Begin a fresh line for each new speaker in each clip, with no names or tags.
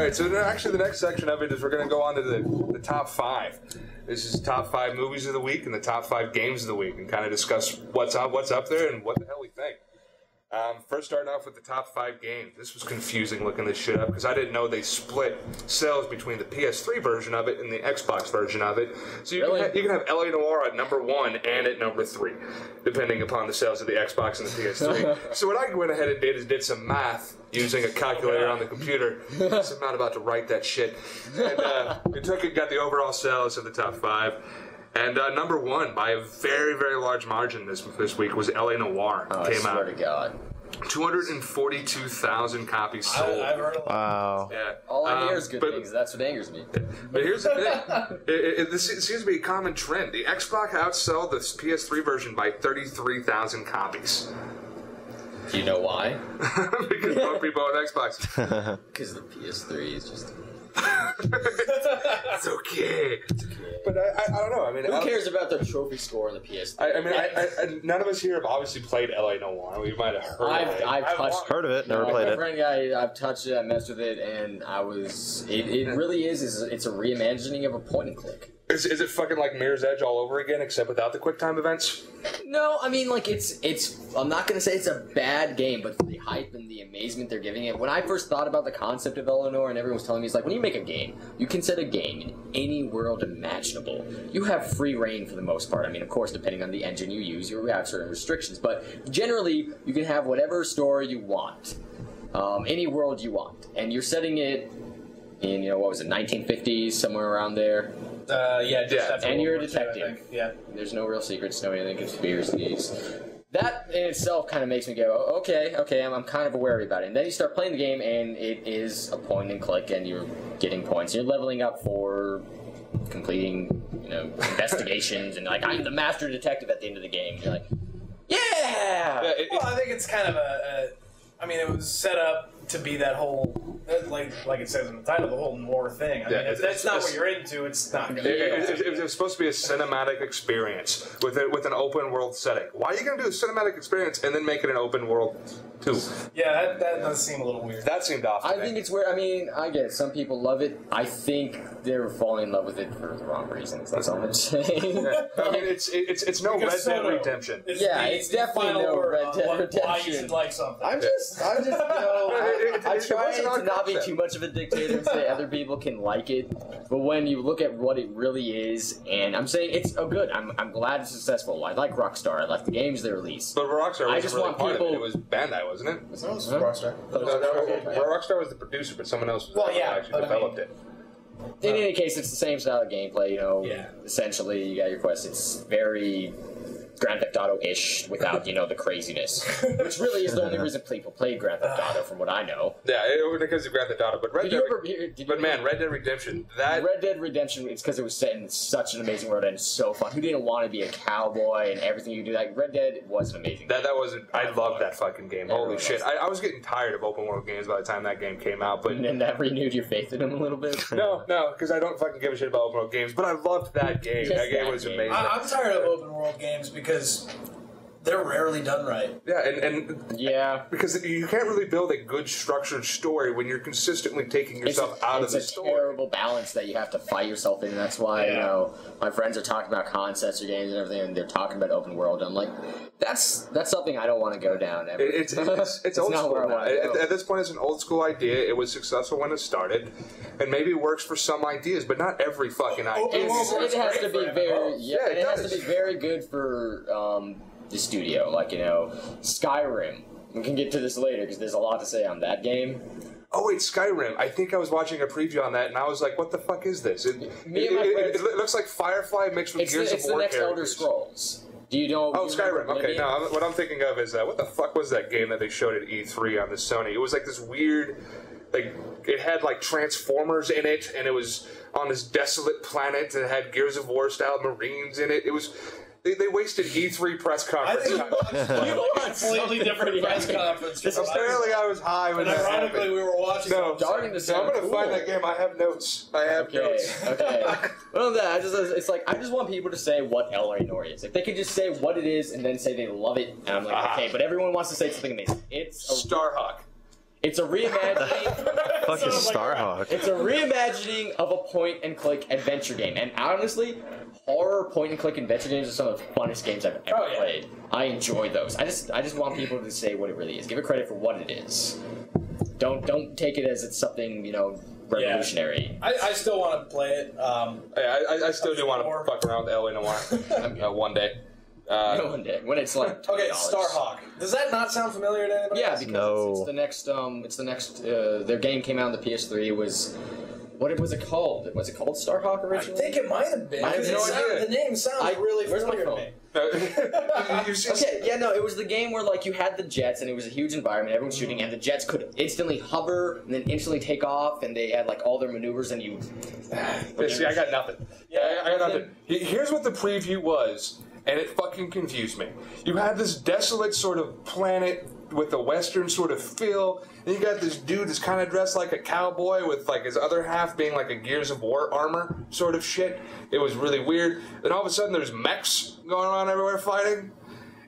right, so actually the next section of it is we're going to go on to the top 5. This is top 5 movies of the week and the top 5 games of the week, and kind of discuss what's up there and what the hell we think. First, starting off with the top 5 games. This was confusing looking this shit up because I didn't know they split sales between the PS3 version of it and the Xbox version of it. So you can have LA Noir at number 1 and at number 3, depending upon the sales of the Xbox and the PS3. So what I went ahead and did is did some math using a calculator on the computer. So I'm not about to write that shit. And got the overall sales of the top 5. And number 1, by a very, very large margin this week, was LA Noir. Came out.
I swear to God.
242,000 copies sold.
I've heard of
Wow.
Yeah.
All I hear is good things. That's what angers me.
But here's the thing. This seems to be a common trend. The Xbox outsold the PS3 version by 33,000 copies.
Do you know why?
Because more people on Xbox.
Because the PS3 is just...
It's okay. But I don't know. I mean,
who cares about the trophy score on the PS3?
I none of us here have obviously played LA Noir. We might have heard of it.
I've
Heard of it, never played it.
My friend I've touched it, I messed with it, and it really is it's a reimagining of a point and click.
Is it fucking like Mirror's Edge all over again, except without the quick time events?
No, I mean, like, it's I'm not going to say it's a bad game, but the hype and the amazement they're giving it. When I first thought about the concept of Eleanor, and everyone was telling me, it's like, when you make a game, you can set a game in any world imaginable. You have free reign for the most part. I mean, of course, depending on the engine you use, you have certain restrictions, but generally, you can have whatever story you want, any world you want, and you're setting it in, what was it, 1950s, somewhere around there. And you're a detective.
Yeah.
There's no real secrets, no anything conspiracies. That in itself kind of makes me go, okay, I'm kind of wary about it. And then you start playing the game, and it is a point and click, and you're getting points. You're leveling up for completing, investigations, and like I'm the master detective at the end of the game. You're like, yeah.
Well, I think it's kind of it was set up to be that whole, like it says in the title, the whole Noir thing. I mean, if that's not what you're into, it's not going to be.
It's supposed to be a cinematic experience with an open world setting. Why are you going to do a cinematic experience and then make it an open world too?
Yeah, that does seem a little weird.
That seemed off.
I think it's weird. I mean, I get it. Some people love it. I think they're falling in love with it for the wrong reasons. That's all I'm saying.
I mean, it's no Red Dead Redemption.
It's definitely no Red Dead Redemption.
Why you should like something.
I'm just I try to not be too much of a dictator and say other people can like it, but when you look at what it really is, and I'm saying it's good. I'm glad it's successful. I like Rockstar. I like the games they release.
But Rockstar
I
wasn't
just
really
want
part
people.
of it. It was Bandai, wasn't it?
It was Rockstar.
Rockstar was the producer, but someone else actually developed it.
In any case, it's the same style of gameplay.
Yeah.
Essentially, you got your quests. It's very Grand Theft Auto-ish without, the craziness. Which really is the only reason people play Grand Theft Auto, from what I know.
Yeah, because of Grand Theft Auto. But Red Dead Redemption,
Red Dead Redemption, it's because it was set in such an amazing world and so fun. Who didn't want to be a cowboy and everything you do? Like, Red Dead was an amazing game.
I loved that fucking game. Holy shit. I was getting tired of open world games by the time that game came out. But
and that renewed your faith in them a little bit?
No, because I don't fucking give a shit about open world games. But I loved that game. That game was amazing.
I'm tired of open world games because they're rarely done right.
Yeah, because you can't really build a good structured story when you're consistently taking yourself out of the story.
It's a terrible balance that you have to fight yourself in, and that's why my friends are talking about concepts or games and everything, and they're talking about open world. And I'm like, that's something I don't want to go down. Ever.
It's old
not
school
where I
now.
want to go.
At this point, it's an old school idea. It was successful when it started, and maybe it works for some ideas, but not every fucking idea.
It has to be very it has to be very good for the studio, like Skyrim. We can get to this later because there's a lot to say on that game.
Oh wait, Skyrim. I think I was watching a preview on that, and I was like, "What the fuck is this?" It looks like Firefly mixed with Gears of War.
It's the next
characters.
Elder Scrolls. Do you know?
Oh, Skyrim. Okay, no. What I'm thinking of is what the fuck was that game that they showed at E3 on the Sony? It was like this weird, it had like Transformers in it, and it was on this desolate planet, and it had Gears of War style Marines in it. It was. They wasted E3 press conference.
I think you watched a completely different press conference.
Apparently I was high when that happened.
Ironically, we were watching.
No, I'm going to find that game. I have notes. notes.
Okay. Well, it's like I just want people to say what LA Noir is. If they could just say what it is and then say they love it, and I'm like, okay. But everyone wants to say something amazing. It's
Starhawk.
It's a reimagining.
fuck is Starhawk?
It's a reimagining of a point-and-click adventure game, and honestly, horror point-and-click adventure games are some of the funnest games I've ever played. I enjoy those. I just want people to say what it really is. Give it credit for what it is. Don't take it as it's something, revolutionary.
Yeah. I still want to play it.
I still do want to fuck around with LA Noir one day.
One day when it's like
okay, Starhawk. Does that not sound familiar to anybody?
Yeah, because it's the next. Their game came out on the PS3. It was. What was it called? Was it called Starhawk originally?
I think it might have been.
I have no idea.
The name sounds really familiar to me.
It was the game where you had the jets and it was a huge environment, everyone's shooting, and the jets could instantly hover and then instantly take off, and they had all their maneuvers, and you.
See, I got nothing. Yeah, I got nothing. Here's what the preview was, and it fucking confused me. You had this desolate sort of planet with a western sort of feel, and you got this dude that's kind of dressed like a cowboy with his other half being like a Gears of War armor sort of shit. It was really weird. Then all of a sudden there's mechs going around everywhere fighting,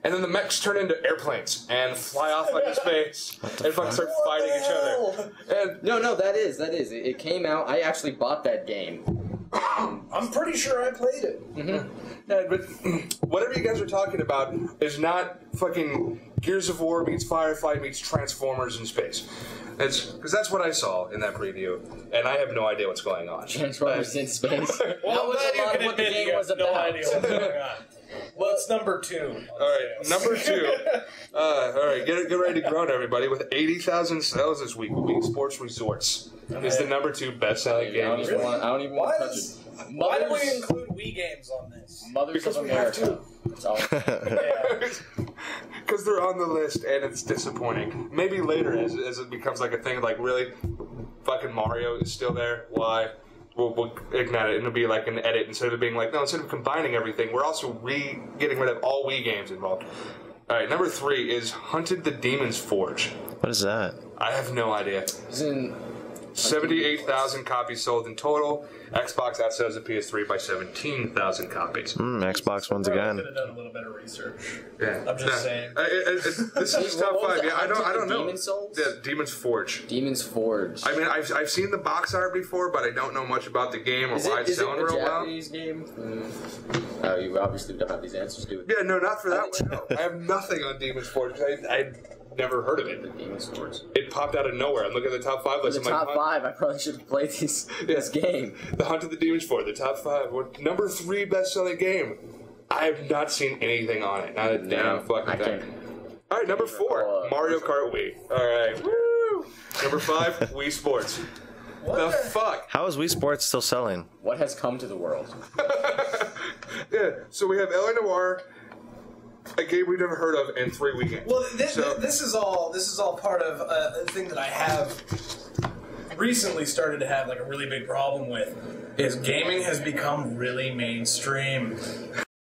and then the mechs turn into airplanes and fly off into space and fucking start fighting each other. And
no, that is. It came out. I actually bought that game.
I'm pretty sure I played it.
Mm-hmm.
Yeah, but whatever you guys are talking about is not fucking Gears of War meets Firefly meets Transformers in space. Because that's what I saw in that preview, and I have no idea what's going on.
Transformers in space.
Well,
that was a lot of what the game was about.
No idea what's going on. Well, it's number 2.
All right, number 2. All right, get ready to groan, everybody. With 80,000 sales this week, Wii Sports Resorts is the number 2 best-selling game.
I don't even want to touch it.
Why do we include Wii games on this?
Mothers of America.
Because they're on the list, and it's disappointing. Maybe later, as it becomes a thing, really, fucking Mario is still there. Why? We'll ignite it, and it'll be an edit instead of being no, instead of combining everything, we're also getting rid of all Wii games involved. All right, number 3 is Hunted the Demon's Forge.
What is that?
I have no idea.
It's in
78,000 copies sold in total. Xbox outsells the PS3 by 17,000 copies.
Xbox once again.
Could have done a little better research.
Yeah,
I'm just saying.
This is top 5. Yeah, I don't know.
Demon's Souls?
Yeah, Demon's Forge.
Demon's Forge.
I mean, I've seen the box art before, but I don't know much about the game or why it's selling real well.
Is it a Japanese game? Oh, you obviously don't have these answers, do you?
Yeah, no, not for that one. No. I have nothing on Demon's Forge because I never heard of it.
The Demon's Forge.
It popped out of nowhere. I'm looking at the top 5 list.
The top 5. I probably should have played this game.
The Hunt of the Demon's Forge, the top 5. Number 3 best-selling game. I have not seen anything on it. Not a damn fucking thing. All right, number 4, Mario Kart Wii. All right, woo! Number 5, Wii Sports. What the fuck?
How is Wii Sports still selling?
What has come to the world?
Yeah, so we have LA Noir, a game we've never heard of, and 3 Wii games.
Well, this is all part of a thing that I have recently started to have a really big problem with. Is gaming has become really mainstream.